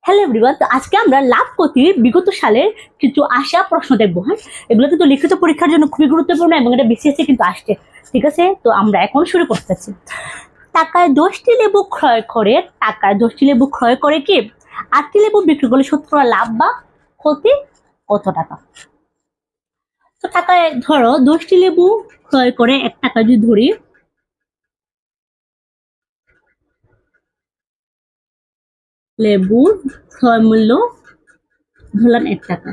Hello everyone, তো আজকে আমরা লাভ ক্ষতির বিগত সালের কিছু আসা প্রশ্ন দেখবো। হ্যাঁ, এগুলো কিন্তু লিখিত পরীক্ষার জন্য খুবই গুরুত্বপূর্ণ এবং এটা বিসিএসসি কিন্তু আসছে। ঠিক আছে, তো আমরা এখন শুরু করতেছি। টাকায় 10টি লেবু ক্রয় করে কি 8টি লেবু বিক্রি করলে শতকরা লাভ বা ক্ষতি কত টাকা? তো টাকায় ধরো 10টি লেবু ক্রয় করে 1 টাকা যদি ধরি, লেবুর ক্রয় মূল্য ধরলাম 1 টাকা,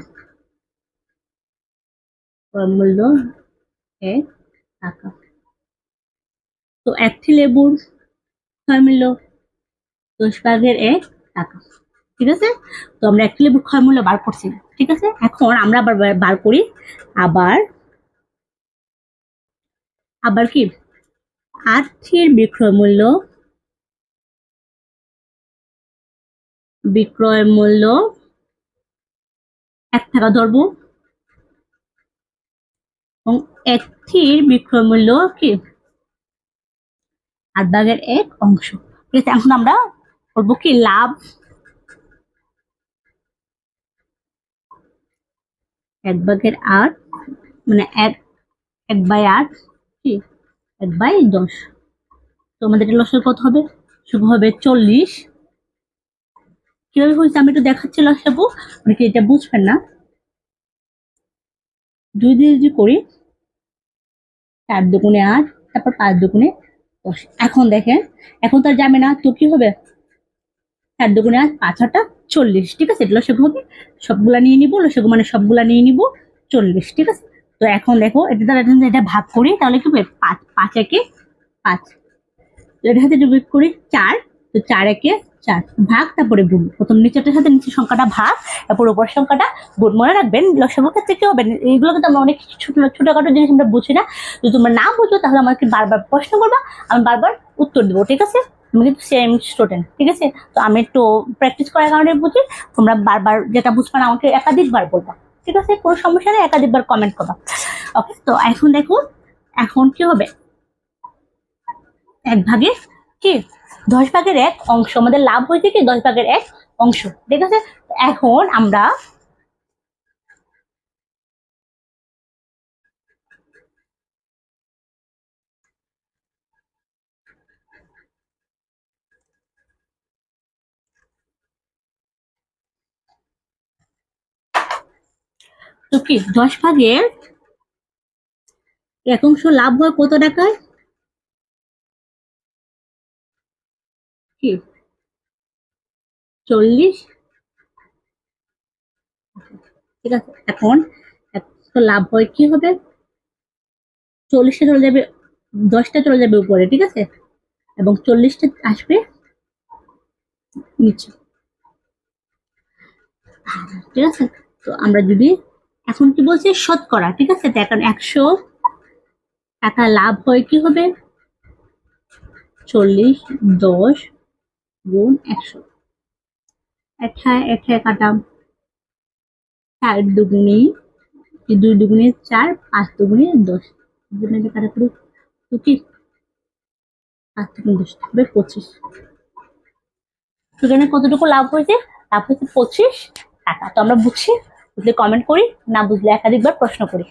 ক্রয় মূল্য 1 টাকা। তো একটি লেবুর ক্রয় মূল্য 10/1 টাকা। ঠিক আছে, তো আমরা একটি লেবুর ক্রয় মূল্য বার করছি। ঠিক আছে, এখন আমরা আবার বার করি। আবার আবার কি 8টির বিক্রয় মূল্য 1 টাকা ধরবো এবং একটির বিক্রয় মূল্য কি 8/1 অংশ। ঠিক আছে, এখন আমরা করবো কি লাভ 1/8, মানে 1/8 কি 1/10। তো আমাদের লসাগু কত হবে? লসাগু হবে 40। কিভাবে হয়েছে আমি একটু দেখাচ্ছি লসাগু, অনেকে এটা বুঝবেন না। 2 দিয়ে যদি করি 4 দুগুণে 8, তারপর 5 দুগুণে 10। এখন দেখেন, এখন তো আর যাবে না, তো কি হবে 4 দুগুণে 8, 5 8 40। ঠিক আছে, লসাগু হবে, সবগুলা নিয়ে নিবো, লসাগু মানে সবগুলা নিয়ে নিবো 40। ঠিক আছে, তো এখন দেখো এটা দ্বারা এটা ভাগ করি, তাহলে কি হবে 5, 5 একে 5। এটার সাথে যোগ করি 4, তো 4 একে 4 ভাগ, তারপরে গুণ। প্রথম নিচেরটার সাথে নিচের সংখ্যাটা ভাগ, তারপর উপর সংখ্যাটা গুণ। মনে রাখবেন লসাগুর ক্ষেত্রে কি হবে, এইগুলো কিন্তু আমরা অনেক ছোটখাটো জিনিস আমরা বুঝি না। যদি তোমরা না বুঝো তাহলে আমাকে বারবার প্রশ্ন করবা, আমি বারবার উত্তর দেবো। ঠিক আছে, আমি কিন্তু সেম স্টুডেন্ট। ঠিক আছে, তো আমি একটু প্র্যাকটিস করার কারণে বুঝি, তোমরা বারবার যেটা বুঝবা না আমাকে একাধিকবার বলবা। ঠিক আছে, কোনো সমস্যা নেই, একাধিকবার কমেন্ট করবা। ওকে, তো এখন দেখো, এখন কি হবে 1/10 অংশ। আমাদের লাভ হয়েছে কি 10/1 অংশ। ঠিক আছে, এখন আমরা তো কি 10/1 অংশ লাভ হয় কত টাকায়? কি 40। ঠিক আছে, এখন তো লাভ হয় কি হবে, 40টা চলে যাবে, 10টা চলে যাবে উপরে। ঠিক আছে, এবং 40টা আসবে নিচে। ঠিক আছে, তো আমরা যদি এখন কি বলছি শতকরা। ঠিক আছে, তো এখন 100 টাকা লাভ হয় কি হবে 40 10 গুণ 100। এঠায় কাটাম 4 দুগুণে 2 দুগুণে 4, 5 দুগুণে 10। কাটাকুটি তো কি 5 দুগুণে 10 হবে 25। সেখানে কতটুকু লাভ হয়েছে? লাভ হয়েছে 25 টাকা। তো আমরা বুঝছি, বুঝলে কমেন্ট করি, না বুঝলে একাধিকবার প্রশ্ন করি।